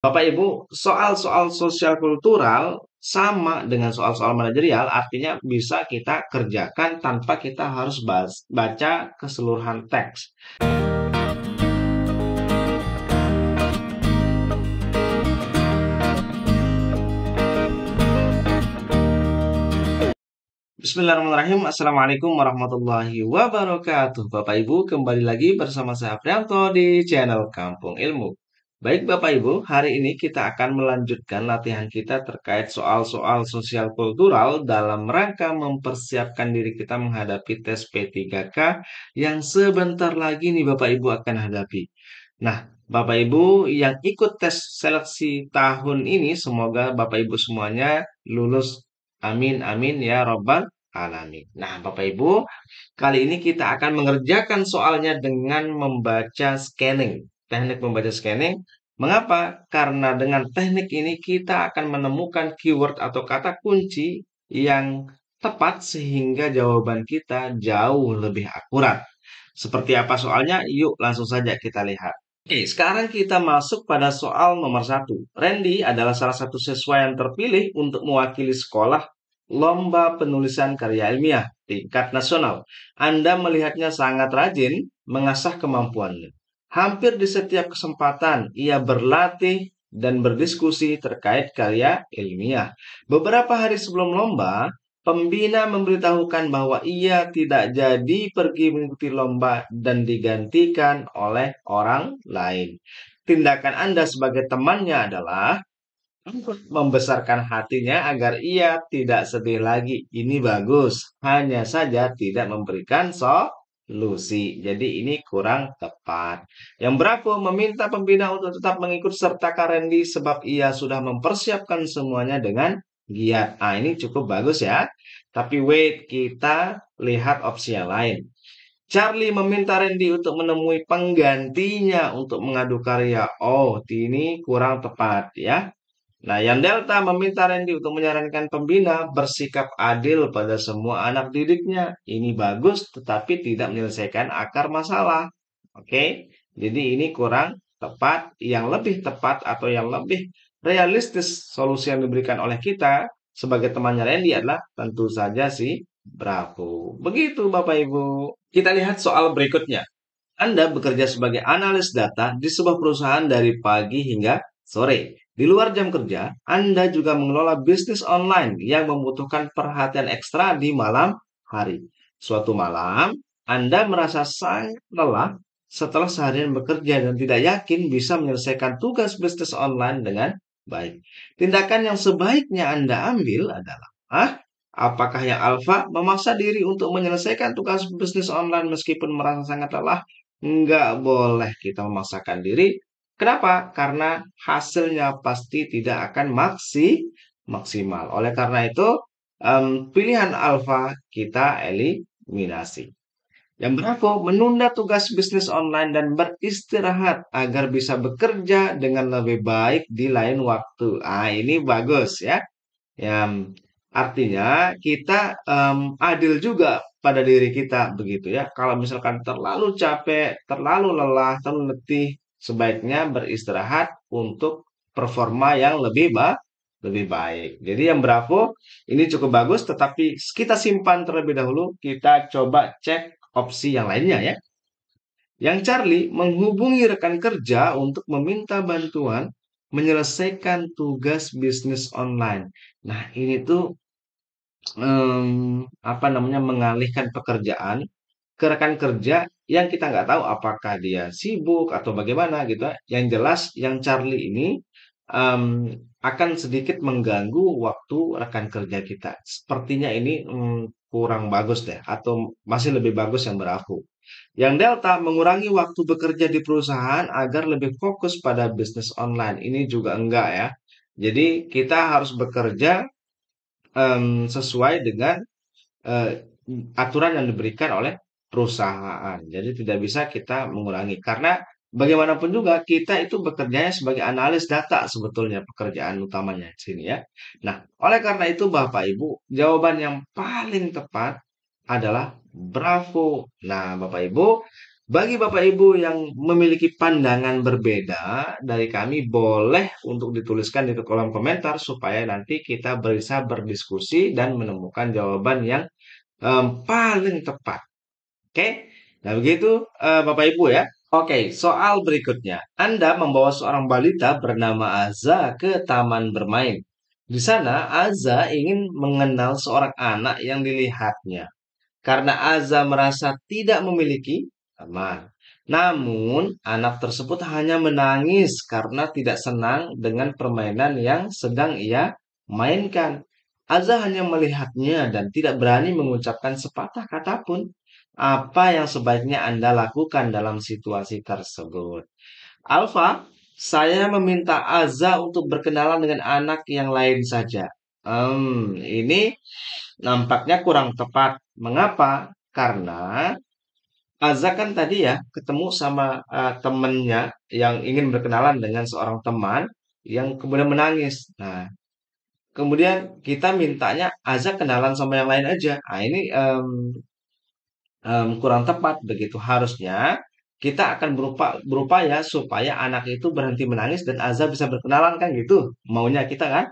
Bapak Ibu, soal-soal sosial kultural sama dengan soal-soal manajerial, artinya bisa kita kerjakan tanpa kita harus baca keseluruhan teks. Bismillahirrahmanirrahim. Assalamualaikum warahmatullahi wabarakatuh. Bapak Ibu, kembali lagi bersama saya Prianto di channel Kampung Ilmu. Baik Bapak Ibu, hari ini kita akan melanjutkan latihan kita terkait soal-soal sosial kultural dalam rangka mempersiapkan diri kita menghadapi tes P3K yang sebentar lagi nih Bapak Ibu akan hadapi. Nah, Bapak Ibu yang ikut tes seleksi tahun ini, semoga Bapak Ibu semuanya lulus. Amin, amin ya Robbal Alamin. Nah, Bapak Ibu, kali ini kita akan mengerjakan soalnya dengan membaca scanning. Teknik membaca scanning. Mengapa? Karena dengan teknik ini kita akan menemukan keyword atau kata kunci yang tepat sehingga jawaban kita jauh lebih akurat. Seperti apa soalnya? Yuk langsung saja kita lihat. Oke, sekarang kita masuk pada soal nomor satu. Randy adalah salah satu siswa yang terpilih untuk mewakili sekolah lomba penulisan karya ilmiah tingkat nasional. Anda melihatnya sangat rajin mengasah kemampuannya. Hampir di setiap kesempatan, ia berlatih dan berdiskusi terkait karya ilmiah. Beberapa hari sebelum lomba, pembina memberitahukan bahwa ia tidak jadi pergi mengikuti lomba dan digantikan oleh orang lain. Tindakan Anda sebagai temannya adalah membesarkan hatinya agar ia tidak sedih lagi. Ini bagus, hanya saja tidak memberikan solusi. Jadi ini kurang tepat. Yang berapa meminta pembina untuk tetap mengikut serta Randy sebab ia sudah mempersiapkan semuanya dengan giat. Ah, ini cukup bagus ya. Tapi wait, kita lihat opsi yang lain. Charlie meminta Randy untuk menemui penggantinya untuk mengadu karya. Oh, ini kurang tepat ya. Nah, yang Delta meminta Randy untuk menyarankan pembina bersikap adil pada semua anak didiknya. Ini bagus, tetapi tidak menyelesaikan akar masalah. Oke, jadi ini kurang tepat. Yang lebih tepat atau yang lebih realistis solusi yang diberikan oleh kita sebagai temannya Randy adalah tentu saja si Bravo. Begitu, Bapak Ibu. Kita lihat soal berikutnya. Anda bekerja sebagai analis data di sebuah perusahaan dari pagi hingga sore. Di luar jam kerja, Anda juga mengelola bisnis online yang membutuhkan perhatian ekstra di malam hari. Suatu malam, Anda merasa sangat lelah setelah seharian bekerja dan tidak yakin bisa menyelesaikan tugas bisnis online dengan baik. Tindakan yang sebaiknya Anda ambil adalah, apakah yang alfa memaksa diri untuk menyelesaikan tugas bisnis online meskipun merasa sangat lelah? Nggak boleh kita memaksakan diri. Kenapa? Karena hasilnya pasti tidak akan maksimal. Oleh karena itu, pilihan alfa kita eliminasi. Yang berapa? Menunda tugas bisnis online dan beristirahat agar bisa bekerja dengan lebih baik di lain waktu. Ah, ini bagus ya. Yang artinya kita adil juga pada diri kita begitu ya. Kalau misalkan terlalu capek, terlalu lelah, terlalu letih, sebaiknya beristirahat untuk performa yang lebih baik. Jadi yang Bravo ini cukup bagus, tetapi kita simpan terlebih dahulu. Kita coba cek opsi yang lainnya ya. Yang Charlie menghubungi rekan kerja untuk meminta bantuan menyelesaikan tugas bisnis online. Nah, ini tuh apa namanya, mengalihkan pekerjaan ke rekan kerja yang kita nggak tahu apakah dia sibuk atau bagaimana gitu ya. Yang jelas yang Charlie ini em, akan sedikit mengganggu waktu rekan kerja kita. Sepertinya ini kurang bagus deh, atau masih lebih bagus yang berafu. Yang Delta mengurangi waktu bekerja di perusahaan agar lebih fokus pada bisnis online. Ini juga enggak ya. Jadi kita harus bekerja sesuai dengan eh, aturan yang diberikan oleh perusahaan. Jadi tidak bisa kita mengurangi karena bagaimanapun juga kita itu bekerjanya sebagai analis data sebetulnya pekerjaan utamanya di sini ya. Nah, oleh karena itu Bapak Ibu, jawaban yang paling tepat adalah Bravo. Nah, Bapak Ibu, Bagi Bapak Ibu yang memiliki pandangan berbeda dari kami, boleh untuk dituliskan di kolom komentar supaya nanti kita bisa berdiskusi dan menemukan jawaban yang paling tepat. Oke? Nah, begitu Bapak Ibu ya. Oke, soal berikutnya. Anda membawa seorang balita bernama Aza ke taman bermain. Di sana, Aza ingin mengenal seorang anak yang dilihatnya. Karena Aza merasa tidak memiliki teman. Namun, anak tersebut hanya menangis karena tidak senang dengan permainan yang sedang ia mainkan. Aza hanya melihatnya dan tidak berani mengucapkan sepatah kata pun. Apa yang sebaiknya Anda lakukan dalam situasi tersebut? Alfa, saya meminta Aza untuk berkenalan dengan anak yang lain saja. Ini nampaknya kurang tepat. Mengapa? Karena Aza kan tadi ya ketemu sama temennya yang ingin berkenalan dengan seorang teman yang kemudian menangis. Nah, kemudian kita mintanya Aza kenalan sama yang lain aja. Nah, ini kurang tepat begitu. Harusnya kita akan berupaya supaya anak itu berhenti menangis dan Aza bisa berkenalan kan gitu. Maunya kita kan?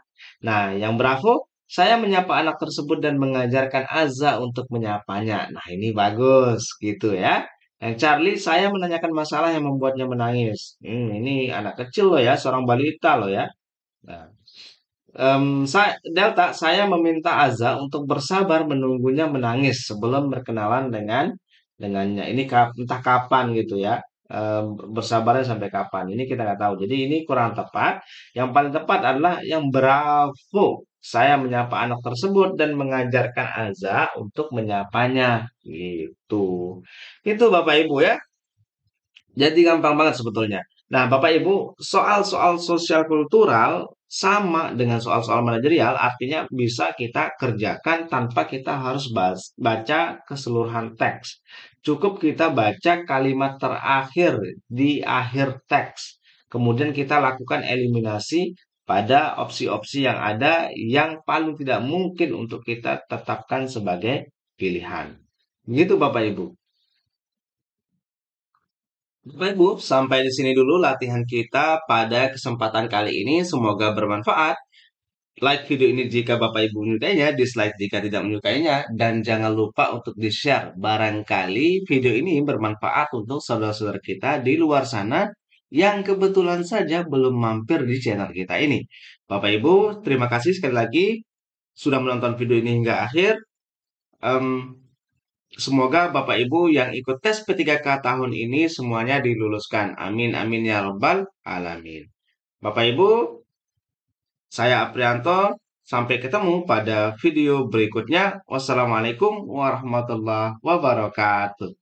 Nah, yang Bravo, saya menyapa anak tersebut dan mengajarkan Aza untuk menyapanya. Nah, ini bagus gitu ya. Yang Charlie, saya menanyakan masalah yang membuatnya menangis. Ini anak kecil loh ya, seorang balita loh ya. Nah, Delta, saya meminta Aza untuk bersabar menunggunya menangis sebelum berkenalan dengannya. Ini entah kapan gitu ya. Bersabarnya sampai kapan? Ini kita nggak tahu. Jadi ini kurang tepat. Yang paling tepat adalah yang Bravo. Saya menyapa anak tersebut dan mengajarkan Aza untuk menyapanya. Gitu. Itu Bapak Ibu ya. Jadi gampang banget sebetulnya. Nah, Bapak Ibu, soal-soal sosial kultural sama dengan soal-soal manajerial, artinya bisa kita kerjakan tanpa kita harus baca keseluruhan teks. Cukup kita baca kalimat terakhir di akhir teks. Kemudian kita lakukan eliminasi pada opsi-opsi yang ada yang paling tidak mungkin untuk kita tetapkan sebagai pilihan. Begitu Bapak Ibu. Bapak Ibu, sampai di sini dulu latihan kita pada kesempatan kali ini. Semoga bermanfaat. Like video ini jika Bapak Ibu menyukainya, dislike jika tidak menyukainya, dan jangan lupa untuk di-share. Barangkali video ini bermanfaat untuk saudara-saudara kita di luar sana yang kebetulan saja belum mampir di channel kita ini. Bapak Ibu, terima kasih sekali lagi sudah menonton video ini hingga akhir. Em, Semoga Bapak Ibu yang ikut tes P3K tahun ini semuanya diluluskan. Amin, amin ya robbal alamin. Bapak Ibu, saya Aprianto. Sampai ketemu pada video berikutnya. Wassalamualaikum warahmatullahi wabarakatuh.